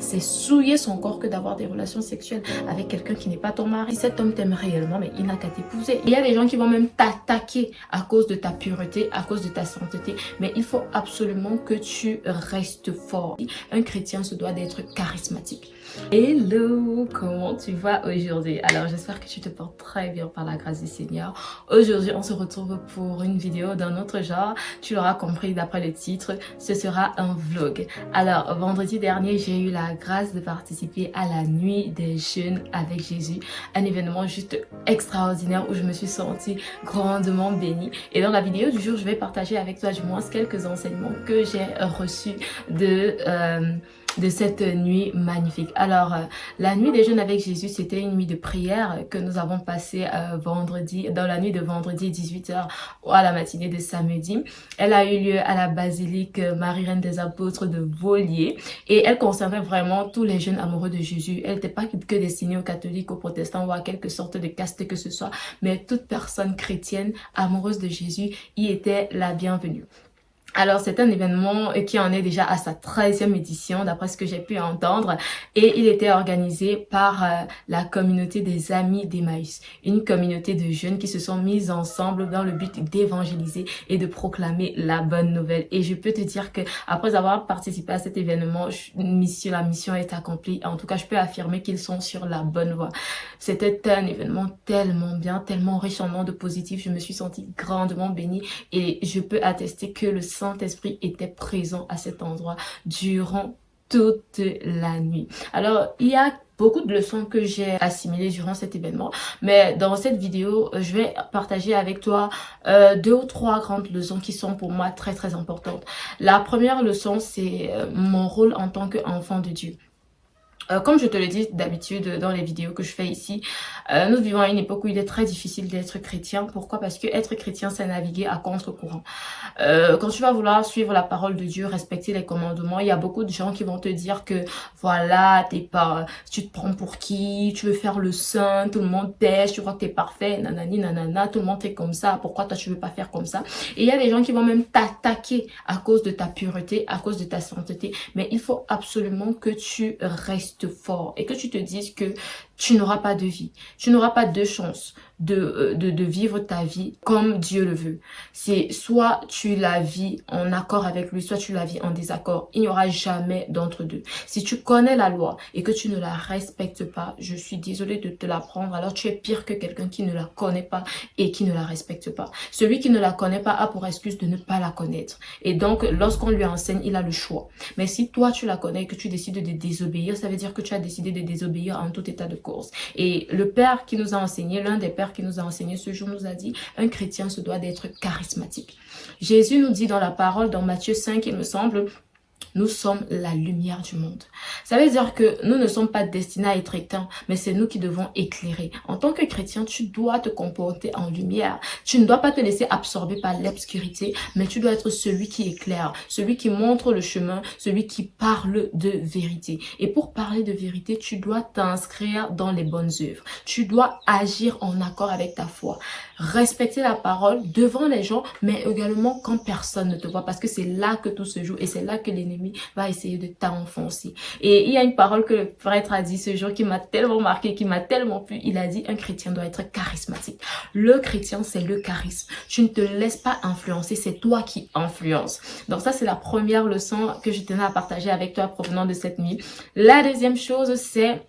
c'est souiller son corps que d'avoir des relations sexuelles avec quelqu'un qui n'est pas ton mari. Si cet homme t'aime réellement, mais il n'a qu'à t'épouser. Il y a des gens qui vont même t'attaquer à cause de ta pureté, à cause de ta sainteté, mais il faut absolument que tu restes fort. Un chrétien se doit d'être charismatique. Hello, comment tu vas aujourd'hui? Alors j'espère que tu te portes très bien par la grâce du Seigneur. Aujourd'hui on se retrouve pour une vidéo d'un autre genre. Tu l'auras compris d'après le titre, ce sera un vlog. Alors vendredi dernier j'ai eu la grâce de participer à la nuit des jeûnes avec Jésus. Un événement juste extraordinaire où je me suis sentie grandement bénie. Et dans la vidéo du jour je vais partager avec toi du moins quelques enseignements que j'ai reçus de cette nuit magnifique. Alors, la nuit des jeûnes avec Jésus, c'était une nuit de prière que nous avons passée vendredi, dans la nuit de vendredi 18h à la matinée de samedi. Elle a eu lieu à la basilique Marie-Reine des Apôtres de Volier et elle concernait vraiment tous les jeunes amoureux de Jésus. Elle n'était pas que destinée aux catholiques, aux protestants ou à quelque sorte de caste que ce soit, mais toute personne chrétienne amoureuse de Jésus y était la bienvenue. Alors, c'est un événement qui en est déjà à sa 13e édition, d'après ce que j'ai pu entendre. Et il était organisé par la communauté des Amis d'Emmaüs, une communauté de jeunes qui se sont mis ensemble dans le but d'évangéliser et de proclamer la bonne nouvelle. Et je peux te dire que après avoir participé à cet événement, la mission est accomplie. En tout cas, je peux affirmer qu'ils sont sur la bonne voie. C'était un événement tellement bien, tellement riche en ondes positives. Je me suis sentie grandement bénie et je peux attester que le Saint-Esprit était présent à cet endroit durant toute la nuit. Alors, il y a beaucoup de leçons que j'ai assimilées durant cet événement, mais dans cette vidéo, je vais partager avec toi 2 ou 3 grandes leçons qui sont pour moi très très importantes. La première leçon, c'est mon rôle en tant qu'enfant de Dieu. Comme je te le dis d'habitude dans les vidéos que je fais ici, nous vivons à une époque où il est très difficile d'être chrétien. Pourquoi? Parce que être chrétien, c'est naviguer à contre-courant. Quand tu vas vouloir suivre la parole de Dieu, respecter les commandements, il y a beaucoup de gens qui vont te dire que voilà, tu te prends pour qui, tu veux faire le saint, tout le monde t'aime, tu crois que t'es parfait, nanani, nanana, tout le monde est comme ça, pourquoi toi tu veux pas faire comme ça? Et il y a des gens qui vont même t'attaquer à cause de ta pureté, à cause de ta sainteté, mais il faut absolument que tu restes fort et que tu te dises que tu n'auras pas de vie, tu n'auras pas de chance de vivre ta vie comme Dieu le veut. C'est soit tu la vis en accord avec lui, soit tu la vis en désaccord. Il n'y aura jamais d'entre deux. Si tu connais la loi et que tu ne la respectes pas, je suis désolée de te l'apprendre, alors tu es pire que quelqu'un qui ne la connaît pas et qui ne la respecte pas. Celui qui ne la connaît pas a pour excuse de ne pas la connaître. Et donc, lorsqu'on lui enseigne, il a le choix. Mais si toi, tu la connais et que tu décides de désobéir, ça veut dire que tu as décidé de désobéir en tout état de cause. Et le Père qui nous a enseigné, l'un des pères qui nous a enseigné ce jour nous a dit, un chrétien se doit d'être charismatique. Jésus nous dit dans la parole, dans Matthieu 5, il me semble, nous sommes la lumière du monde. Ça veut dire que nous ne sommes pas destinés à être éteints, mais c'est nous qui devons éclairer. En tant que chrétien, tu dois te comporter en lumière. Tu ne dois pas te laisser absorber par l'obscurité, mais tu dois être celui qui éclaire, celui qui montre le chemin, celui qui parle de vérité. Et pour parler de vérité, tu dois t'inscrire dans les bonnes œuvres. Tu dois agir en accord avec ta foi. Respecter la parole devant les gens, mais également quand personne ne te voit, parce que c'est là que tout se joue et c'est là que l'ennemi va essayer de t'enfoncer. Et il y a une parole que le prêtre a dit ce jour qui m'a tellement marqué, qui m'a tellement plu. Il a dit, un chrétien doit être charismatique. Le chrétien, c'est le charisme. Tu ne te laisses pas influencer, c'est toi qui influences. Donc ça, c'est la première leçon que je tenais à partager avec toi provenant de cette nuit. La deuxième chose, c'est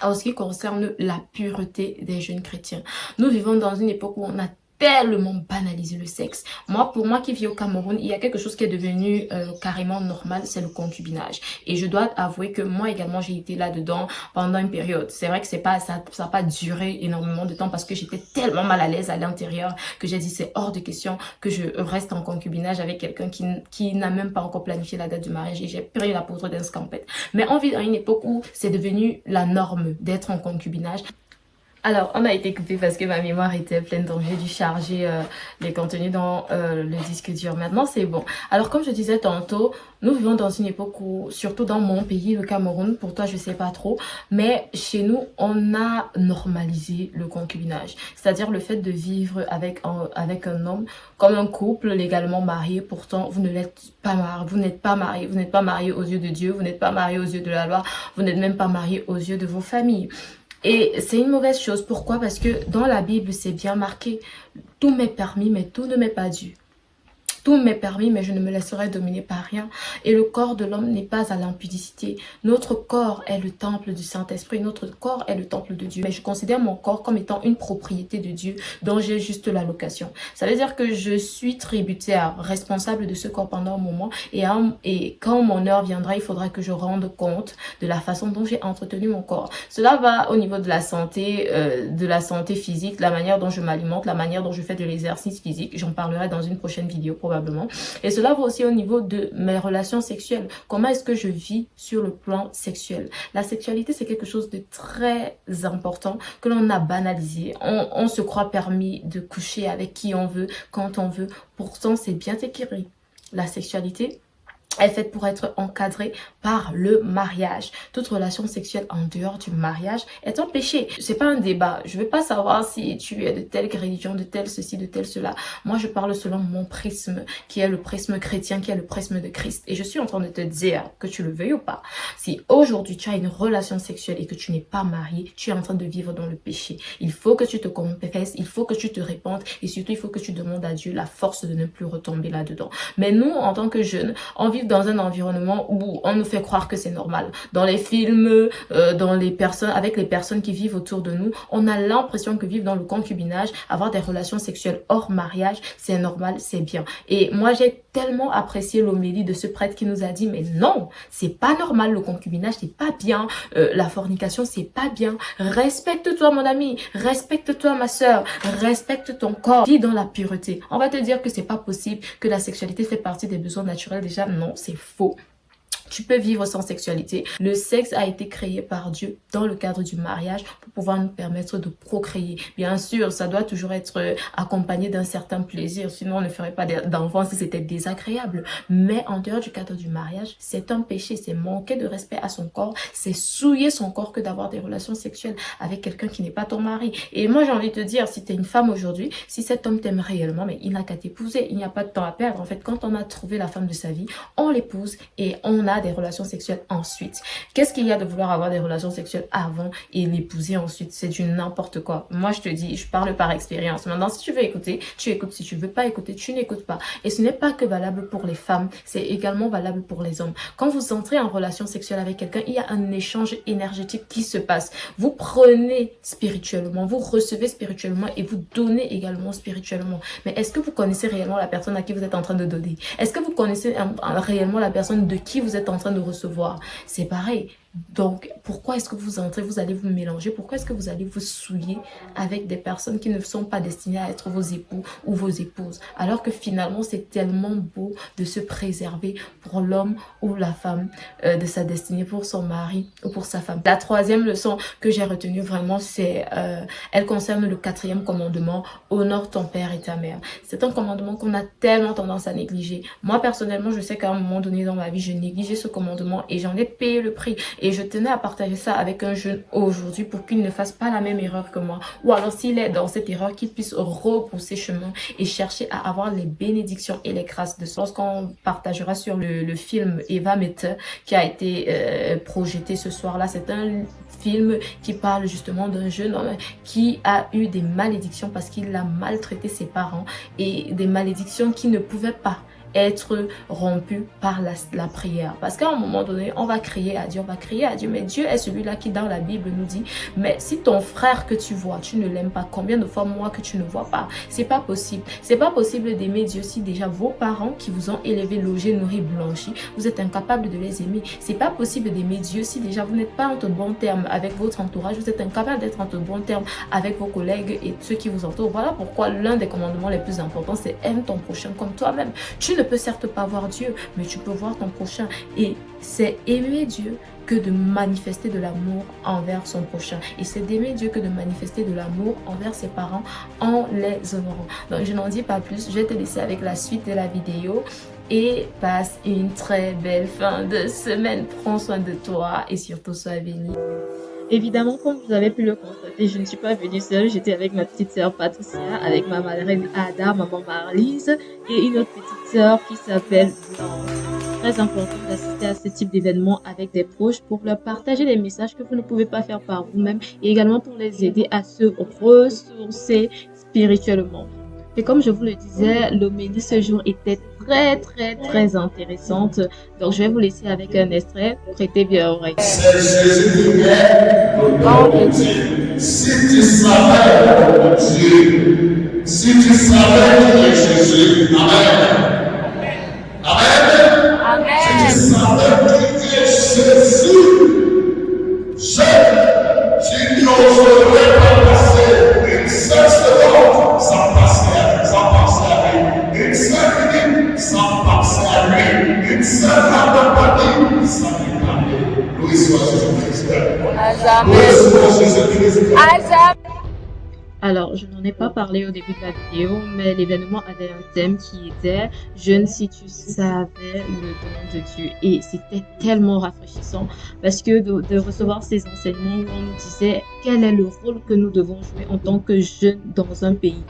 en ce qui concerne la pureté des jeunes chrétiens. Nous vivons dans une époque où on a tellement banalisé le sexe. Pour moi qui vis au Cameroun, il y a quelque chose qui est devenu carrément normal, c'est le concubinage. Et je dois avouer que moi également, j'ai été là-dedans pendant une période. C'est vrai que ça n'a pas duré énormément de temps parce que j'étais tellement mal à l'aise à l'intérieur que j'ai dit c'est hors de question que je reste en concubinage avec quelqu'un qui n'a même pas encore planifié la date du mariage et j'ai pris la poudre d'un scampette. Mais on vit dans une époque où c'est devenu la norme d'être en concubinage. Alors, on a été coupé parce que ma mémoire était pleine, donc j'ai dû charger les contenus dans le disque dur. Maintenant, c'est bon. Alors, comme je disais tantôt, nous vivons dans une époque où, surtout dans mon pays, le Cameroun, pour toi, je sais pas trop, mais chez nous, on a normalisé le concubinage. C'est-à-dire le fait de vivre avec un homme comme un couple légalement marié. Pourtant, vous ne l'êtes pas marié, vous n'êtes pas marié, vous n'êtes pas marié aux yeux de Dieu, vous n'êtes pas marié aux yeux de la loi, vous n'êtes même pas marié aux yeux de vos familles. Et c'est une mauvaise chose. Pourquoi? Parce que dans la Bible, c'est bien marqué. Tout m'est permis, mais tout ne m'est pas dû. Tout m'est permis, mais je ne me laisserai dominer par rien. Et le corps de l'homme n'est pas à l'impudicité. Notre corps est le temple du Saint-Esprit. Notre corps est le temple de Dieu. Mais je considère mon corps comme étant une propriété de Dieu dont j'ai juste la location. Ça veut dire que je suis tributaire, responsable de ce corps pendant un moment. Et quand mon heure viendra, il faudra que je rende compte de la façon dont j'ai entretenu mon corps. Cela va au niveau de la santé physique, la manière dont je m'alimente, la manière dont je fais de l'exercice physique. J'en parlerai dans une prochaine vidéo probablement. Et cela va aussi au niveau de mes relations sexuelles. Comment est-ce que je vis sur le plan sexuel? La sexualité, c'est quelque chose de très important que l'on a banalisé. On se croit permis de coucher avec qui on veut, quand on veut. Pourtant, c'est bien écrit. La sexualité est faite pour être encadrée par le mariage. Toute relation sexuelle en dehors du mariage est un péché. C'est pas un débat. Je veux pas savoir si tu es de telle religion, de tel ceci, de tel cela. Moi, je parle selon mon prisme, qui est le prisme chrétien, qui est le prisme de Christ. Et je suis en train de te dire, que tu le veuilles ou pas, si aujourd'hui tu as une relation sexuelle et que tu n'es pas marié, tu es en train de vivre dans le péché. Il faut que tu te confesses, il faut que tu te répandes et surtout il faut que tu demandes à Dieu la force de ne plus retomber là-dedans. Mais nous, en tant que jeunes, on vit dans un environnement où on nous fait croire que c'est normal. Dans les films, avec les personnes qui vivent autour de nous, on a l'impression que vivre dans le concubinage, avoir des relations sexuelles hors mariage, c'est normal, c'est bien. Et moi, j'ai tellement apprécié l'homélie de ce prêtre qui nous a dit, mais non, c'est pas normal, le concubinage, c'est pas bien, la fornication, c'est pas bien. Respecte-toi, mon ami, respecte-toi, ma sœur, respecte ton corps, vis dans la pureté. On va te dire que c'est pas possible, que la sexualité fait partie des besoins naturels. Déjà, non, c'est faux. Tu peux vivre sans sexualité. Le sexe a été créé par Dieu dans le cadre du mariage pour pouvoir nous permettre de procréer. Bien sûr, ça doit toujours être accompagné d'un certain plaisir. Sinon, on ne ferait pas d'enfants si c'était désagréable. Mais en dehors du cadre du mariage, c'est un péché. C'est manquer de respect à son corps. C'est souiller son corps que d'avoir des relations sexuelles avec quelqu'un qui n'est pas ton mari. Et moi, j'ai envie de te dire, si tu es une femme aujourd'hui, si cet homme t'aime réellement, mais il n'a qu'à t'épouser. Il n'y a pas de temps à perdre. En fait, quand on a trouvé la femme de sa vie, on l'épouse et on a des relations sexuelles ensuite. Qu'est-ce qu'il y a de vouloir avoir des relations sexuelles avant et l'épouser ensuite? C'est du n'importe quoi. Moi, je te dis, je parle par expérience. Maintenant, si tu veux écouter, tu écoutes. Si tu veux pas écouter, tu n'écoutes pas. Et ce n'est pas que valable pour les femmes, c'est également valable pour les hommes. Quand vous entrez en relation sexuelle avec quelqu'un, il y a un échange énergétique qui se passe. Vous prenez spirituellement, vous recevez spirituellement et vous donnez également spirituellement. Mais est-ce que vous connaissez réellement la personne à qui vous êtes en train de donner? Est-ce que vous connaissez réellement la personne de qui vous êtes en train de recevoir? C'est pareil. Donc, pourquoi est-ce que vous entrez, vous allez vous mélanger? Pourquoi est-ce que vous allez vous souiller avec des personnes qui ne sont pas destinées à être vos époux ou vos épouses? Alors que finalement, c'est tellement beau de se préserver pour l'homme ou la femme de sa destinée, pour son mari ou pour sa femme. La troisième leçon que j'ai retenue vraiment, elle concerne le 4e commandement: honore ton père et ta mère. C'est un commandement qu'on a tellement tendance à négliger. Moi, personnellement, je sais qu'à un moment donné dans ma vie, je négligeais ce commandement et j'en ai payé le prix. Et je tenais à partager ça avec un jeune aujourd'hui pour qu'il ne fasse pas la même erreur que moi. Ou alors s'il est dans cette erreur, qu'il puisse repousser chemin et chercher à avoir les bénédictions et les grâces de ça. Lorsqu'on partagera sur le film Eva Mette qui a été projeté ce soir-là, c'est un film qui parle justement d'un jeune homme qui a eu des malédictions parce qu'il a maltraité ses parents et des malédictions qui ne pouvaient pas être rompu par la prière. Parce qu'à un moment donné, on va crier à Dieu, mais Dieu est celui-là qui dans la Bible nous dit, mais si ton frère que tu vois, tu ne l'aimes pas, combien de fois moi que tu ne vois pas? C'est pas possible. C'est pas possible d'aimer Dieu si déjà vos parents qui vous ont élevé, logé, nourri, blanchi, vous êtes incapable de les aimer. C'est pas possible d'aimer Dieu si déjà vous n'êtes pas en de bons termes avec votre entourage, vous êtes incapable d'être en de bons termes avec vos collègues et ceux qui vous entourent. Voilà pourquoi l'un des commandements les plus importants, c'est aime ton prochain comme toi-même. Tu ne peux certes pas voir Dieu, mais tu peux voir ton prochain. Et c'est aimer Dieu que de manifester de l'amour envers son prochain. Et c'est d'aimer Dieu que de manifester de l'amour envers ses parents en les honorant. Donc je n'en dis pas plus, je vais te laisser avec la suite de la vidéo. Et passe une très belle fin de semaine. Prends soin de toi et surtout sois béni. Évidemment, comme vous avez pu le constater, je ne suis pas venue seule. J'étais avec ma petite sœur Patricia, avec ma marraine Ada, maman Marlise et une autre petite sœur qui s'appelle Blanche. Très important d'assister à ce type d'événement avec des proches pour leur partager des messages que vous ne pouvez pas faire par vous-même et également pour les aider à se ressourcer spirituellement. Et comme je vous le disais, l'homélie ce jour était très intéressante. Donc je vais vous laisser avec un extrait. Prêtez bien oreille. C'est Jésus qui est le nom de Dieu. Si tu savais mon Dieu, si tu savais qui est Jésus, Amen. Amen. Amen. Si tu savais qui est Jésus, tu n'oserais pas passer une seule seconde sans penser à lui. Une seule minute sans penser à lui. Une seule heure sans lui parler. Louis soit Jésus-Christ. Louis soit Jésus-Christ. Alors, je n'en ai pas parlé au début de la vidéo, mais l'événement avait un thème qui était « Jeune, si tu savais le don de Dieu ». Et c'était tellement rafraîchissant parce que de recevoir ces enseignements où on nous disait quel est le rôle que nous devons jouer en tant que jeunes dans un pays.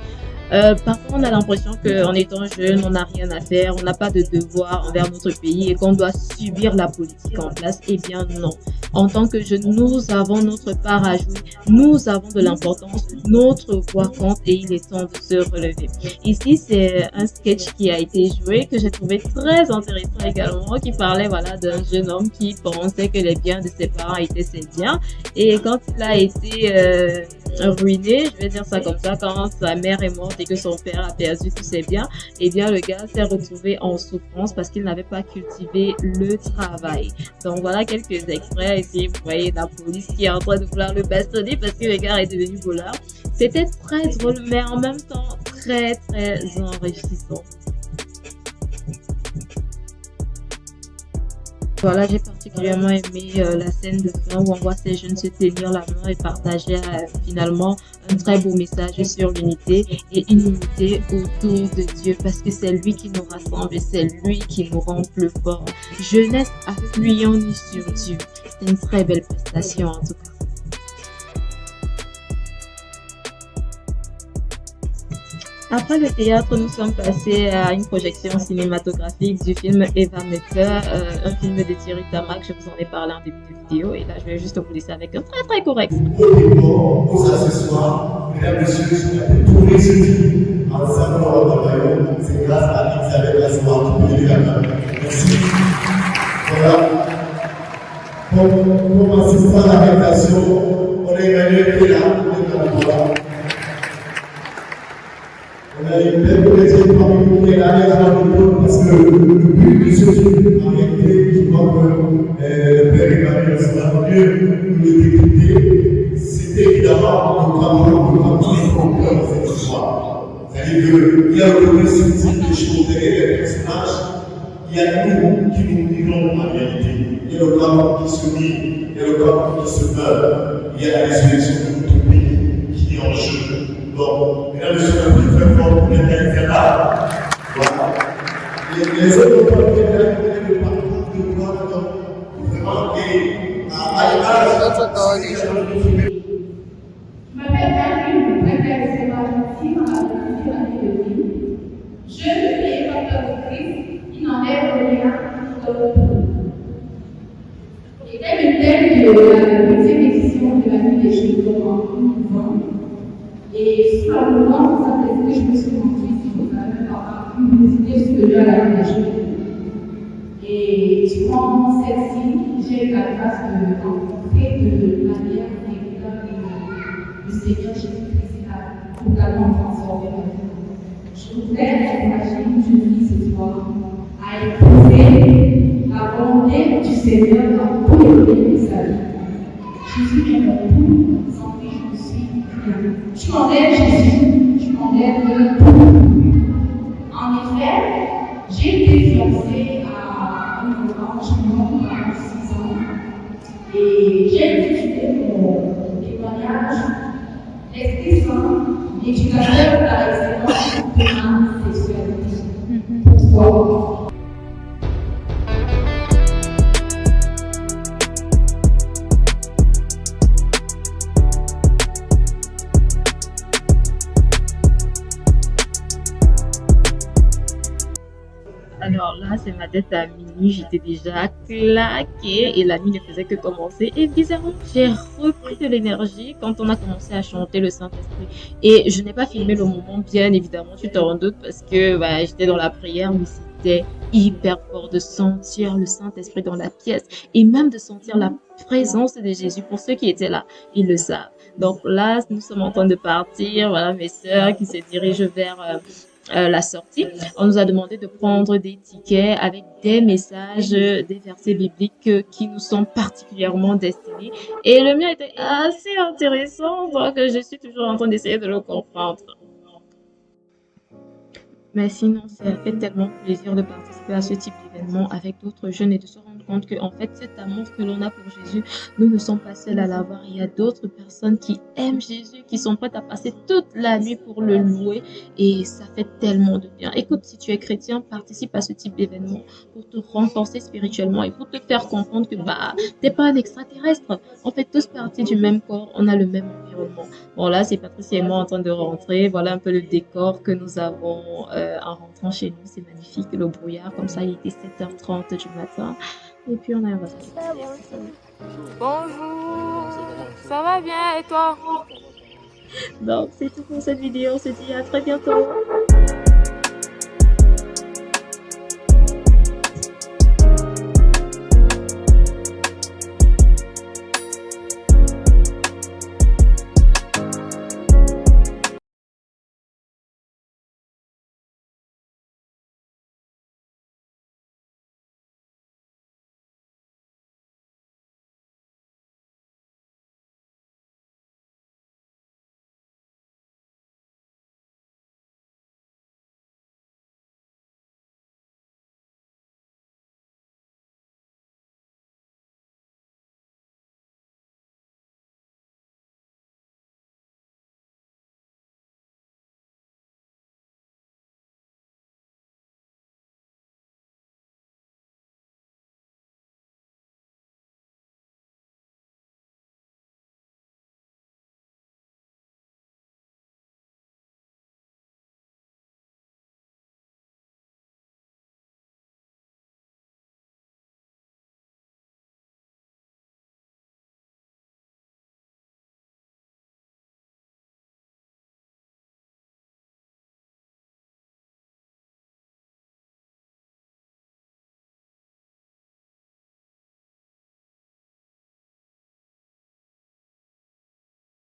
Parfois, on a l'impression qu'en étant jeune, on n'a rien à faire, on n'a pas de devoir envers notre pays et qu'on doit subir la politique en place. Eh bien non. En tant que jeunes, nous avons notre part à jouer, nous avons de l'importance, notre voix compte et il est temps de se relever. Ici, c'est un sketch qui a été joué que j'ai trouvé très intéressant également, qui parlait voilà d'un jeune homme qui pensait que les biens de ses parents étaient ses biens et quand il a été ruiné, je vais dire ça comme ça, quand sa mère est morte et que son père a perdu tous ses biens, et bien le gars s'est retrouvé en souffrance parce qu'il n'avait pas cultivé le travail. Donc voilà quelques extraits ici, vous voyez la police qui est en train de vouloir le bastonner parce que le gars est devenu voleur. C'était très drôle mais en même temps très enrichissant. Voilà, j'ai particulièrement aimé la scène de fin où on voit ces jeunes se tenir la main et partager finalement un très beau message sur l'unité et une unité autour de Dieu parce que c'est lui qui nous rassemble et c'est lui qui nous rend plus forts. Jeunesse, appuyons-nous sur Dieu. C'est une très belle prestation en tout cas. Après le théâtre, nous sommes passés à une projection cinématographique du film Eva Metzler, un film de Thierry Tamac. Je vous en ai parlé en début de vidéo et là je vais juste vous laisser avec un très correct. Aux accessoires, mesdames, messieurs, tous les jeudis, ensemble, c'est grâce à Elisabeth Assoir qui peut les gamins. Merci. Voilà. Pour assistant à la rédaction, on a Emmanuel qui est là, voilà. On a une belle collègue parmi nous qui est là, parce que le but de ce film, en réalité, je crois que le père Emmanuel sera mieux nous le décrypter, c'était évidemment le grand découvert dans cette histoire. C'est-à-dire qu'il y a le côté subtil des choses derrière les personnages, il y a nous qui nous vivons en réalité. Il y a le grand qui se lit, il y a le grand qui se meurt, il y a la résurrection de notre pays qui est en jeu. Donc, mesdames et messieurs, un petit très fort pour les là. Voilà. Les autres n'ont pas bien le parcours de gloire, donc vraiment, et à l'image. Je m'appelle Catherine, préfère c'est Valentin dans la deuxième année de vie. Jeune et porteur de Christ, il n'enlève rien sur le tout. J'étais le thème de la 8e édition de la nuit des Chutes en 2020. Et sur le moment, ça fait que je me suis rendue sur une idée supérieure à la vie des Chutes. Et durant celle-ci, j'ai eu la grâce de rencontrer de manière le Seigneur Jésus-Christ a totalement transformé ma vie. Je voudrais encourager une jeune fille ce soir à éprouver la volonté du Seigneur dans tous les domaines de sa vie. Jésus est mon tout, sans lui je ne suis rien. Je m'enlève Jésus, je m'enlève de tout. En effet, j'ai été fiancée à un enfant à 6 ans. Et j'ai intitulé mon témoignage L'Esprit Saint, éducateur par excellence de ma sexualité. Pourquoi? Alors là, c'est ma tête à minuit, j'étais déjà claquée et la nuit ne faisait que commencer. Et bizarrement, j'ai repris de l'énergie quand on a commencé à chanter le Saint-Esprit. Et je n'ai pas filmé le moment, bien évidemment, tu t'en doutes, parce que j'étais dans la prière, mais c'était hyper fort de sentir le Saint-Esprit dans la pièce et même de sentir la présence de Jésus. Pour ceux qui étaient là, ils le savent. Donc là, nous sommes en train de partir. Voilà mes sœurs qui se dirigent vers la sortie. On nous a demandé de prendre des tickets avec des messages, des versets bibliques qui nous sont particulièrement destinés. Et le mien était assez intéressant, donc je suis toujours en train d'essayer de le comprendre. Mais sinon, ça fait tellement plaisir de participer à ce type d'événement avec d'autres jeunes et de se rendre compte que, en fait, cet amour que l'on a pour Jésus, nous ne sommes pas seuls à l'avoir. Il y a d'autres personnes qui aiment Jésus, qui sont prêtes à passer toute la nuit pour le louer et ça fait tellement de bien. Écoute, si tu es chrétien, participe à ce type d'événement pour te renforcer spirituellement et pour te faire comprendre que, t'es pas un extraterrestre. On fait tous partie du même corps, on a le même environnement. Bon, là, c'est Patricia et moi en train de rentrer. Voilà un peu le décor que nous avons en rentrant chez nous. C'est magnifique, le brouillard. Comme ça, il était 7h30 du matin. Et puis, on a un Bonjour, ça va bien et toi? Donc, c'est tout pour cette vidéo. On se dit à très bientôt.